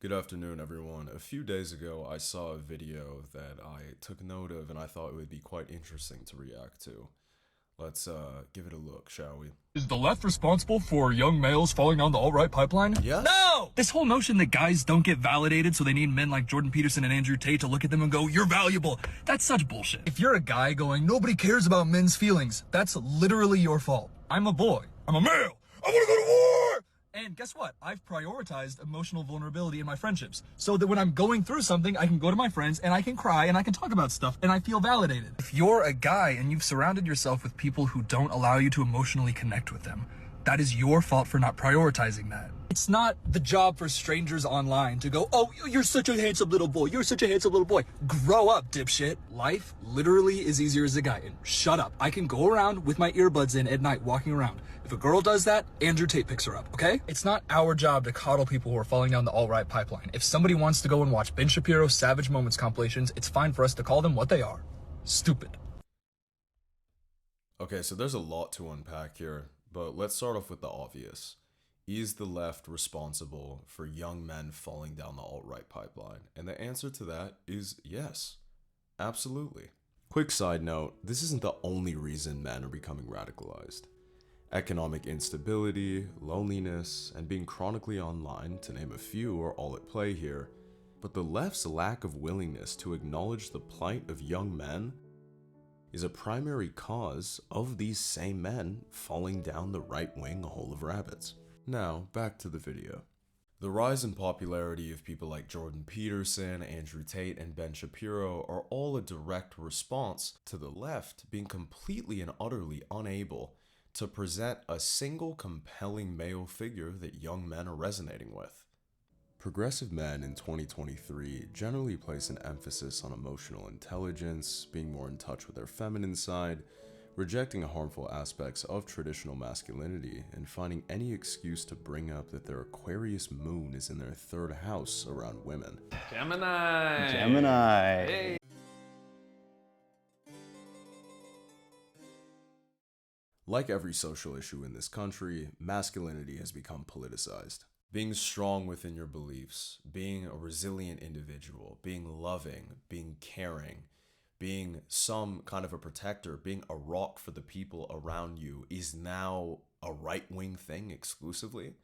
Good afternoon, everyone. A few days ago, I saw a video that I took note of and I thought it would be quite interesting to react to. Let's give it a look, shall we? Is the left responsible for young males falling down the alt-right pipeline? Yes? No! This whole notion that guys don't get validated, so they need men like Jordan Peterson and Andrew Tate to look at them and go, "You're valuable," that's such bullshit. If you're a guy going, "Nobody cares about men's feelings," that's literally your fault. I'm a boy. I'm a male. I want to go to war! And guess what? I've prioritized emotional vulnerability in my friendships, so that when I'm going through something, I can go to my friends and I can cry and I can talk about stuff and I feel validated. If you're a guy and you've surrounded yourself with people who don't allow you to emotionally connect with them, that is your fault for not prioritizing that. It's not the job for strangers online to go, "Oh, you're such a handsome little boy. You're such a handsome little boy." Grow up, dipshit. Life literally is easier as a guy. And shut up. I can go around with my earbuds in at night walking around. If a girl does that, Andrew Tate picks her up, okay? It's not our job to coddle people who are falling down the alt-right pipeline. If somebody wants to go and watch Ben Shapiro's Savage Moments compilations, it's fine for us to call them what they are. Stupid. Okay, so there's a lot to unpack here, but let's start off with the obvious. Is the left responsible for young men falling down the alt-right pipeline? And the answer to that is yes. Absolutely. Quick side note, this isn't the only reason men are becoming radicalized. Economic instability, loneliness, and being chronically online, to name a few, are all at play here. But the left's lack of willingness to acknowledge the plight of young men is a primary cause of these same men falling down the right-wing hole of rabbits. Now, back to the video. The rise in popularity of people like Jordan Peterson, Andrew Tate, and Ben Shapiro are all a direct response to the left being completely and utterly unable to present a single compelling male figure that young men are resonating with. Progressive men in 2023 generally place an emphasis on emotional intelligence, being more in touch with their feminine side, rejecting harmful aspects of traditional masculinity, and finding any excuse to bring up that their Aquarius moon is in their third house around women. Gemini. Hey. Like every social issue in this country, masculinity has become politicized. Being strong within your beliefs, being a resilient individual, being loving, being caring, being some kind of a protector, being a rock for the people around you is now a right-wing thing exclusively.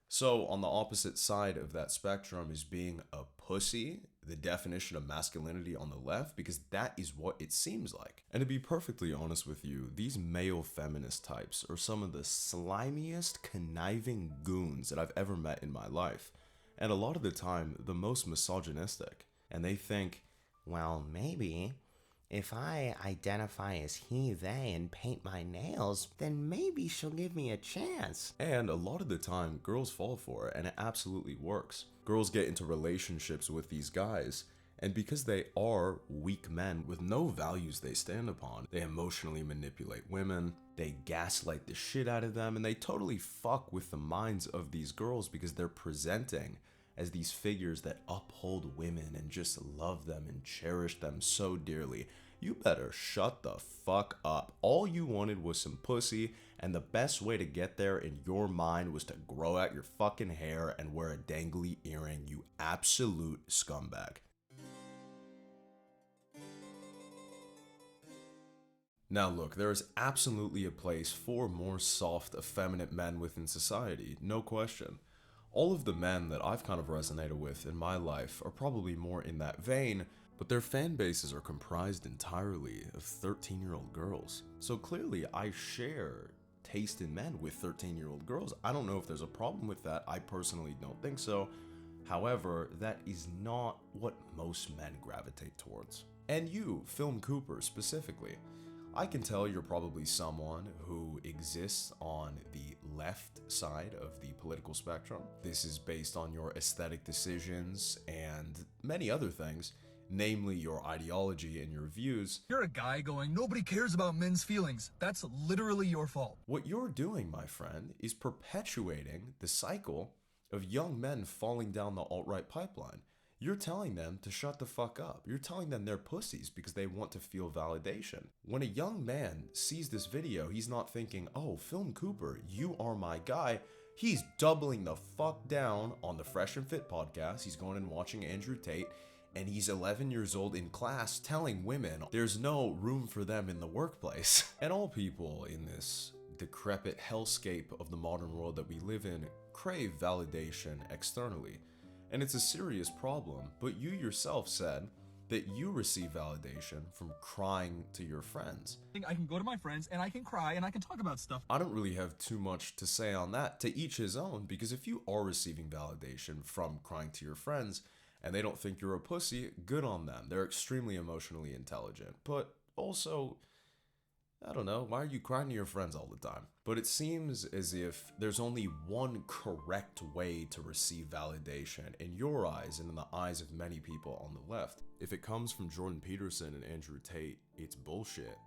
So on the opposite side of that spectrum is being a pussy, the definition of masculinity on the left, because that is what it seems like. And to be perfectly honest with you, these male feminist types are some of the slimiest, conniving goons that I've ever met in my life. And a lot of the time, the most misogynistic. And they think, well, maybe if I identify as he, they, and paint my nails, then maybe she'll give me a chance. And a lot of the time, girls fall for it, and it absolutely works. Girls get into relationships with these guys, and because they are weak men with no values they stand upon, they emotionally manipulate women, they gaslight the shit out of them, and they totally fuck with the minds of these girls because they're presenting as these figures that uphold women and just love them and cherish them so dearly. You better shut the fuck up. All you wanted was some pussy, and the best way to get there in your mind was to grow out your fucking hair and wear a dangly earring, you absolute scumbag. Now look, there is absolutely a place for more soft, effeminate men within society, no question. All of the men that I've kind of resonated with in my life are probably more in that vein, but their fan bases are comprised entirely of 13-year-old girls. So clearly I share taste in men with 13-year-old girls. I don't know if there's a problem with that. I personally don't think so. However, that is not what most men gravitate towards. And you, Film Cooper specifically, I can tell you're probably someone who exists on the left side of the political spectrum. This is based on your aesthetic decisions and many other things, namely your ideology and your views. You're a guy going, "Nobody cares about men's feelings." That's literally your fault. What you're doing, my friend, is perpetuating the cycle of young men falling down the alt-right pipeline. You're telling them to shut the fuck up. You're telling them they're pussies because they want to feel validation. When a young man sees this video, he's not thinking, "Oh, Film Cooper, you are my guy." He's doubling the fuck down on the Fresh and Fit podcast. He's going and watching Andrew Tate, and he's 11 years old in class telling women there's no room for them in the workplace. And all people in this decrepit hellscape of the modern world that we live in crave validation externally. And it's a serious problem, but you yourself said that you receive validation from crying to your friends. I can go to my friends and I can cry and I can talk about stuff. I don't really have too much to say on that. To each his own, because if you are receiving validation from crying to your friends and they don't think you're a pussy, good on them. They're extremely emotionally intelligent. But also, I don't know, why are you crying to your friends all the time? But it seems as if there's only one correct way to receive validation in your eyes and in the eyes of many people on the left. If it comes from Jordan Peterson and Andrew Tate, it's bullshit.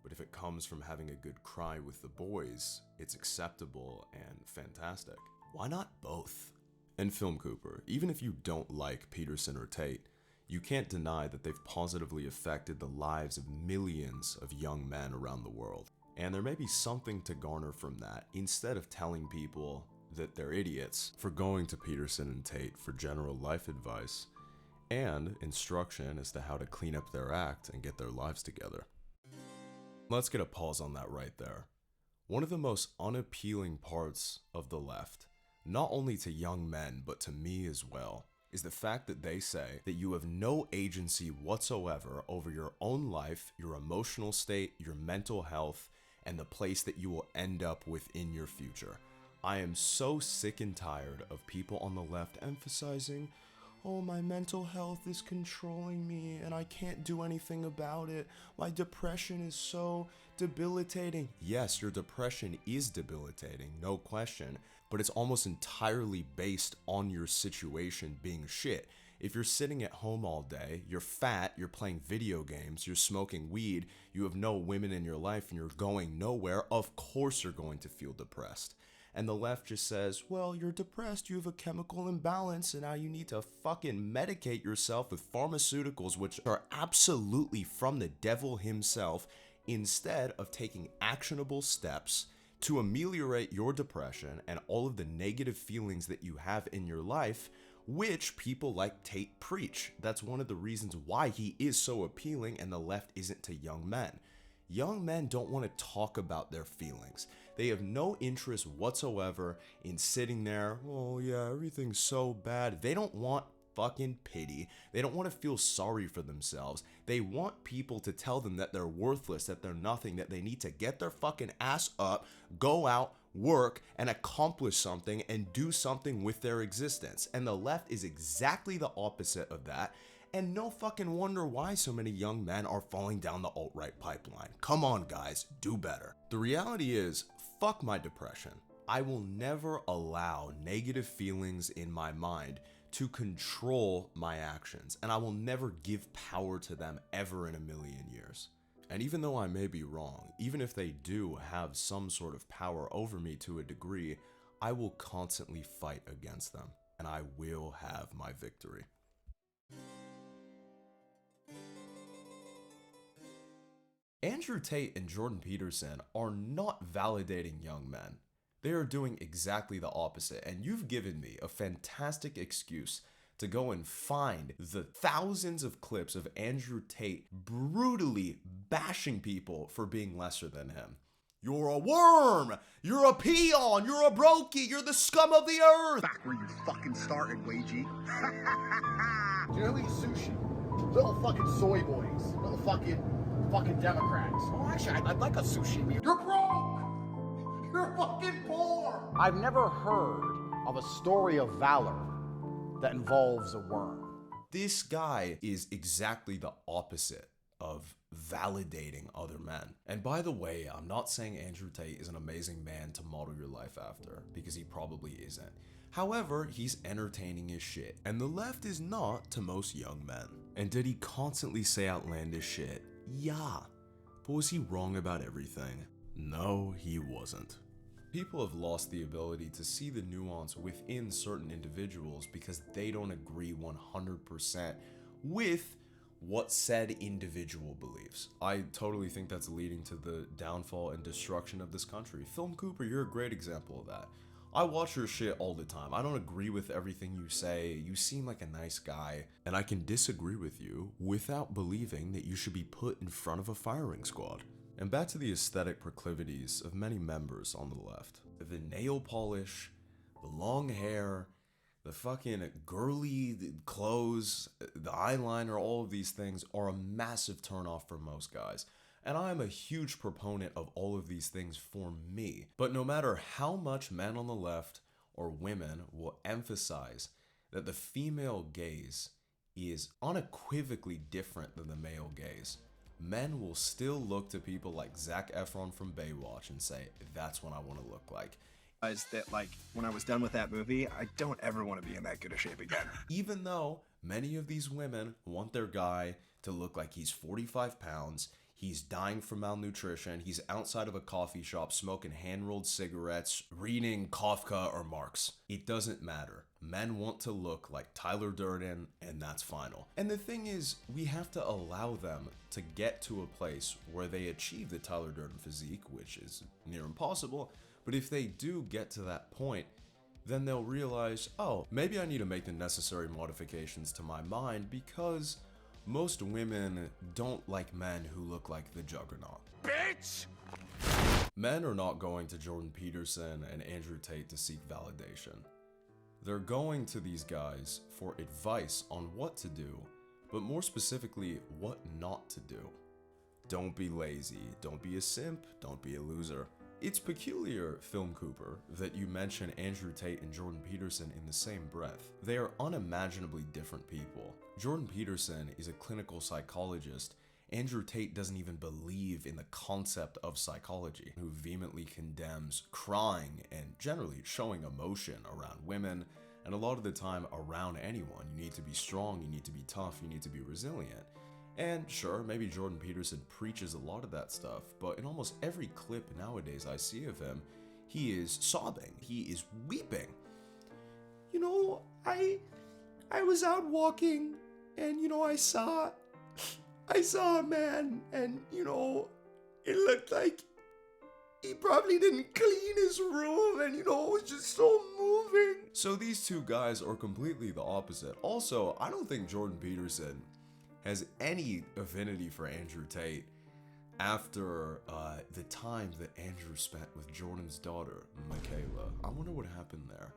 But if it comes from having a good cry with the boys, it's acceptable and fantastic. Why not both? And Film Cooper, even if you don't like Peterson or Tate, you can't deny that they've positively affected the lives of millions of young men around the world. And there may be something to garner from that, instead of telling people that they're idiots for going to Peterson and Tate for general life advice and instruction as to how to clean up their act and get their lives together. Let's get a pause on that right there. One of the most unappealing parts of the left, not only to young men but to me as well, is the fact that they say that you have no agency whatsoever over your own life, your emotional state, your mental health, and the place that you will end up within your future. I am so sick and tired of people on the left emphasizing, oh, my mental health is controlling me and I can't do anything about it. My depression is so debilitating. Yes, your depression is debilitating, no question, but it's almost entirely based on your situation being shit. If you're sitting at home all day, you're fat, you're playing video games, you're smoking weed, you have no women in your life and you're going nowhere, of course you're going to feel depressed. And the left just says, well, you're depressed, you have a chemical imbalance, and now you need to fucking medicate yourself with pharmaceuticals, which are absolutely from the devil himself, instead of taking actionable steps to ameliorate your depression and all of the negative feelings that you have in your life, which people like Tate preach. That's one of the reasons why he is so appealing and the left isn't to young men. Young men don't want to talk about their feelings. They have no interest whatsoever in sitting there, oh yeah, everything's so bad. They don't want fucking pity. They don't want to feel sorry for themselves. They want people to tell them that they're worthless, that they're nothing, that they need to get their fucking ass up, go out, work, and accomplish something and do something with their existence. And the left is exactly the opposite of that. And no fucking wonder why so many young men are falling down the alt-right pipeline. Come on, guys, do better. The reality is, fuck my depression. I will never allow negative feelings in my mind to control my actions, and I will never give power to them ever in a million years. And even though I may be wrong, even if they do have some sort of power over me to a degree, I will constantly fight against them, and I will have my victory. Andrew Tate and Jordan Peterson are not validating young men. They are doing exactly the opposite, and you've given me a fantastic excuse to go and find the thousands of clips of Andrew Tate brutally bashing people for being lesser than him. You're a worm! You're a peon! You're a brokey! You're the scum of the earth! Back where you fucking started, Wagey. Do you know who eats sushi? Little fucking soy boys. Little fucking Democrats. Oh, actually, I'd like a sushi. You're broke! You're fucking poor! I've never heard of a story of valor that involves a worm. This guy is exactly the opposite of validating other men. And by the way, I'm not saying Andrew Tate is an amazing man to model your life after, because he probably isn't. However, he's entertaining as shit, and the left is not to most young men. And did he constantly say outlandish shit? Yeah. But was he wrong about everything? No, he wasn't. People have lost the ability to see the nuance within certain individuals because they don't agree 100% with what said individual believes. I totally think that's leading to the downfall and destruction of this country. Film Cooper, you're a great example of that. I watch your shit all the time. I don't agree with everything you say. You seem like a nice guy, and I can disagree with you without believing that you should be put in front of a firing squad. And back to the aesthetic proclivities of many members on the left. The nail polish, the long hair, the fucking girly clothes, the eyeliner, all of these things are a massive turnoff for most guys. And I'm a huge proponent of all of these things for me. But no matter how much men on the left or women will emphasize that the female gaze is unequivocally different than the male gaze, men will still look to people like Zac Efron from Baywatch and say, that's what I want to look like. That, like, when I was done with that movie, I don't ever want to be in that good a shape again. Even though many of these women want their guy to look like he's 45 pounds, he's dying from malnutrition, he's outside of a coffee shop smoking hand-rolled cigarettes, reading Kafka or Marx. It doesn't matter. Men want to look like Tyler Durden, and that's final. And the thing is, we have to allow them to get to a place where they achieve the Tyler Durden physique, which is near impossible. But if they do get to that point, then they'll realize, oh, maybe I need to make the necessary modifications to my mind because most women don't like men who look like the Juggernaut. Bitch! Men are not going to Jordan Peterson and Andrew Tate to seek validation. They're going to these guys for advice on what to do, but more specifically, what not to do. Don't be lazy, don't be a simp, don't be a loser. It's peculiar, Film Cooper, that you mention Andrew Tate and Jordan Peterson in the same breath. They are unimaginably different people. Jordan Peterson is a clinical psychologist. Andrew Tate doesn't even believe in the concept of psychology, who vehemently condemns crying and generally showing emotion around women, and a lot of the time around anyone. You need to be strong, you need to be tough, you need to be resilient. And sure, maybe Jordan Peterson preaches a lot of that stuff, but in almost every clip nowadays I see of him, he is sobbing, he is weeping. You know, I was out walking, and I saw a man, and it looked like he probably didn't clean his room, and it was just so moving. So these two guys are completely the opposite. Also, I don't think Jordan Peterson has any affinity for Andrew Tate after the time that Andrew spent with Jordan's daughter, Michaela. I wonder what happened there.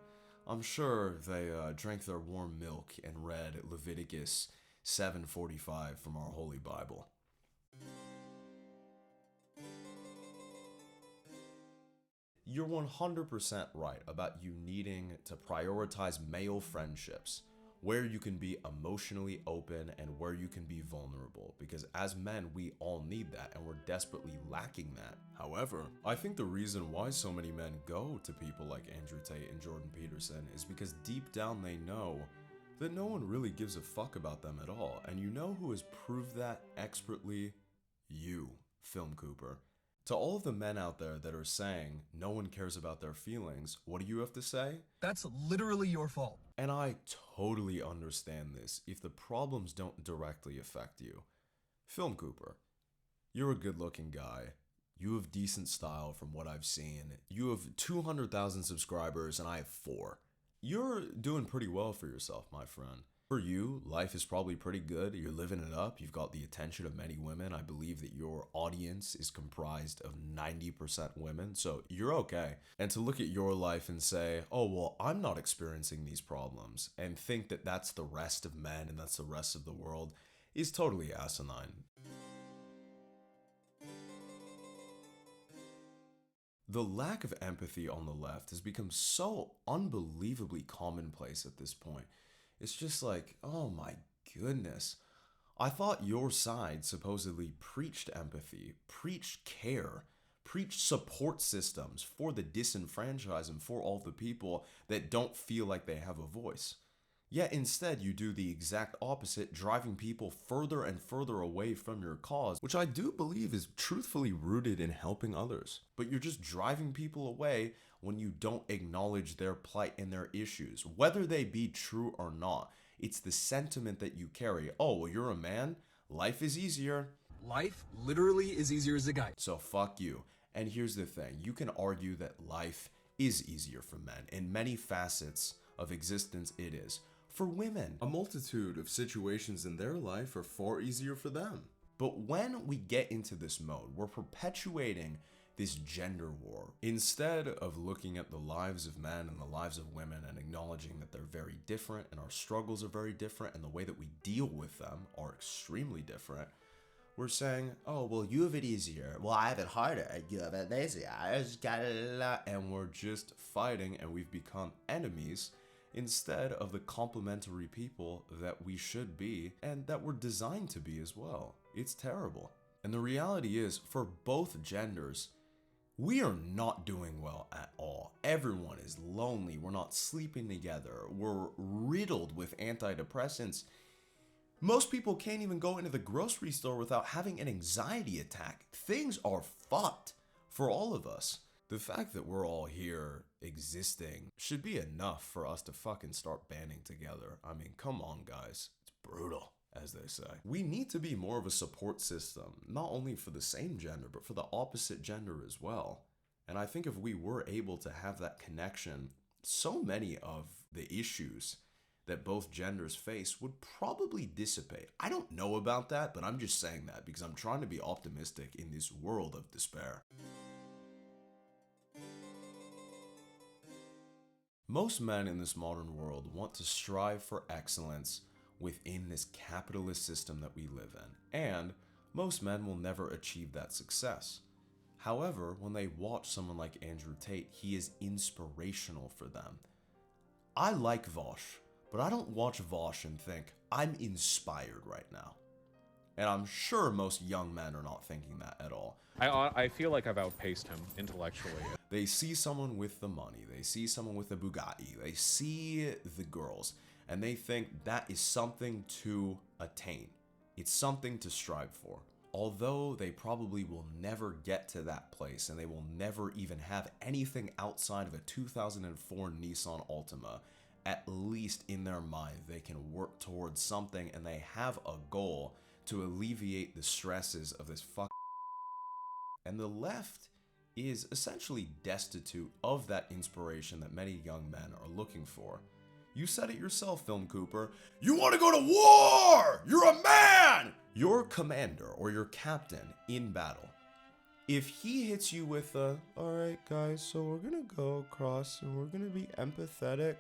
I'm sure they drank their warm milk and read Leviticus 7:45 from our Holy Bible. You're 100% right about you needing to prioritize male friendships, where you can be emotionally open and where you can be vulnerable, because as men we all need that and we're desperately lacking that. However, I think the reason why so many men go to people like Andrew Tate and Jordan Peterson is because deep down they know that no one really gives a fuck about them at all. And you know who has proved that expertly? You, Film Cooper. To all of the men out there that are saying no one cares about their feelings, what do you have to say? That's literally your fault. And I totally understand this if the problems don't directly affect you. Film Cooper, you're a good-looking guy. You have decent style from what I've seen. You have 200,000 subscribers and I have 4. You're doing pretty well for yourself, my friend. For you, life is probably pretty good. You're living it up. You've got the attention of many women. I believe that your audience is comprised of 90% women, so you're okay. And to look at your life and say, oh, well, I'm not experiencing these problems, and think that that's the rest of men and that's the rest of the world, is totally asinine. The lack of empathy on the left has become so unbelievably commonplace at this point. It's just like, oh my goodness. I thought your side supposedly preached empathy, preached care, preached support systems for the disenfranchised and for all the people that don't feel like they have a voice. Yet instead you do the exact opposite, driving people further and further away from your cause, which I do believe is truthfully rooted in helping others. But you're just driving people away when you don't acknowledge their plight and their issues, whether they be true or not. It's the sentiment that you carry. Oh, well, you're a man? Life is easier. Life literally is easier as a guy. So fuck you. And here's the thing. You can argue that life is easier for men. In many facets of existence, it is. For women, a multitude of situations in their life are far easier for them. But when we get into this mode, we're perpetuating this gender war. Instead of looking at the lives of men and the lives of women and acknowledging that they're very different and our struggles are very different and the way that we deal with them are extremely different, we're saying, oh, well, you have it easier. Well, I have it harder. You have it easier. I just got it. And we're just fighting, and we've become enemies instead of the complementary people that we should be and that we're designed to be as well. It's terrible. And the reality is, for both genders, we are not doing well at all. Everyone is lonely. We're not sleeping together. We're riddled with antidepressants. Most people can't even go into the grocery store without having an anxiety attack. Things are fucked for all of us. The fact that we're all here existing should be enough for us to fucking start banding together. I mean, come on, guys. It's brutal, as they say. We need to be more of a support system, not only for the same gender, but for the opposite gender as well. And I think if we were able to have that connection, so many of the issues that both genders face would probably dissipate. I don't know about that, but I'm just saying that because I'm trying to be optimistic in this world of despair. Most men in this modern world want to strive for excellence within this capitalist system that we live in, and most men will never achieve that success. However, when they watch someone like Andrew Tate, he is inspirational for them. I like Vosh, but I don't watch Vosh and think, I'm inspired right now. And I'm sure most young men are not thinking that at all. I feel like I've outpaced him intellectually. They see someone with the money, they see someone with a Bugatti, they see the girls, and they think that is something to attain. It's something to strive for. Although they probably will never get to that place, and they will never even have anything outside of a 2004 Nissan Altima, at least in their mind, they can work towards something, and they have a goal to alleviate the stresses of this fuck. And the left is essentially destitute of that inspiration that many young men are looking for. You said it yourself, Film Cooper. You want to go to war! You're a man! Your commander or your captain in battle, if he hits you with a, alright guys, so we're gonna go across and we're gonna be empathetic,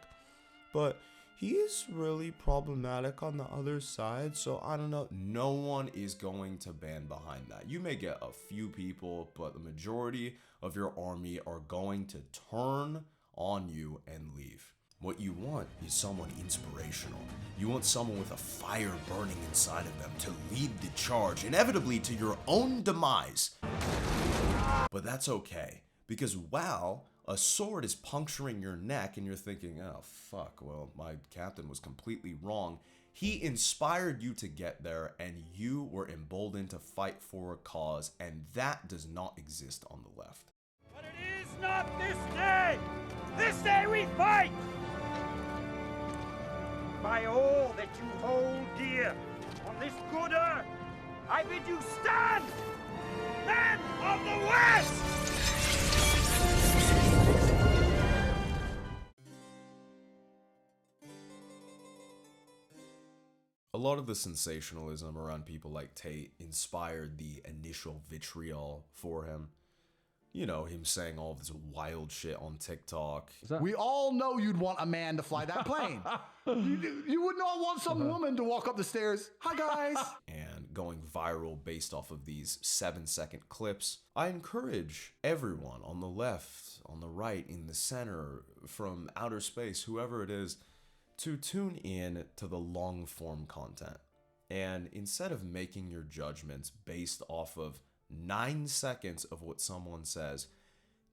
but he is really problematic on the other side, so I don't know. No one is going to band behind that. You may get a few people, but the majority of your army are going to turn on you and leave. What you want is someone inspirational. You want someone with a fire burning inside of them to lead the charge, inevitably to your own demise. But that's okay, because while a sword is puncturing your neck and you're thinking, oh fuck, well, my captain was completely wrong, he inspired you to get there and you were emboldened to fight for a cause, and that does not exist on the left. But it is not this day! This day we fight! By all that you hold dear on this good earth, I bid you stand! Men of the West! A lot of the sensationalism around people like Tate inspired the initial vitriol for him. You know, him saying all this wild shit on TikTok. We all know you'd want a man to fly that plane. You would not want some woman to walk up the stairs. Hi, guys. And going viral based off of these 7-second clips. I encourage everyone on the left, on the right, in the center, from outer space, whoever it is, to tune in to the long form content. And instead of making your judgments based off of 9 seconds of what someone says,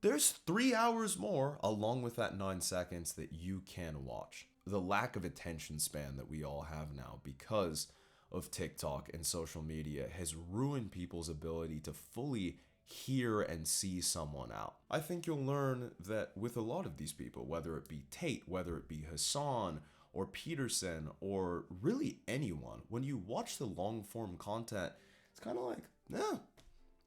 there's 3 hours more along with that 9 seconds that you can watch. The lack of attention span that we all have now because of TikTok and social media has ruined people's ability to fully hear and see someone out. I think you'll learn that with a lot of these people, whether it be Tate, whether it be Hassan or Peterson, or really anyone, when you watch the long form content, it's kind of like, nah,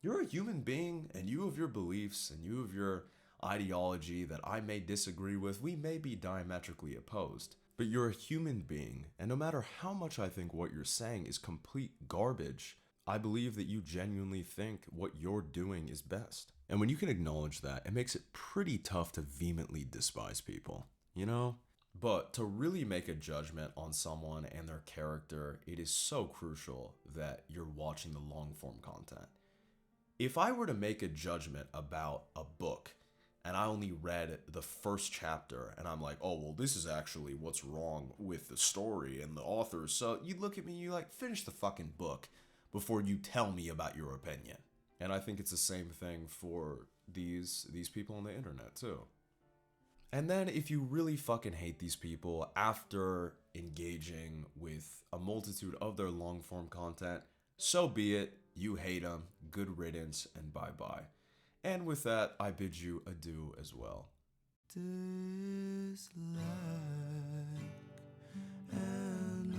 you're a human being and you have your beliefs and you have your ideology that I may disagree with. We may be diametrically opposed. But you're a human being, and no matter how much I think what you're saying is complete garbage, I believe that you genuinely think what you're doing is best. And when you can acknowledge that, it makes it pretty tough to vehemently despise people, you know? But to really make a judgment on someone and their character, it is so crucial that you're watching the long form content. If I were to make a judgment about a book, and I only read the first chapter, and I'm like, oh, well, this is actually what's wrong with the story and the author. So you look at me, you like, finish the fucking book before you tell me about your opinion. And I think it's the same thing for these people on the internet, too. And then if you really fucking hate these people after engaging with a multitude of their long-form content, so be it. You hate them. Good riddance, and bye-bye. And with that, I bid you adieu as well. Dislike and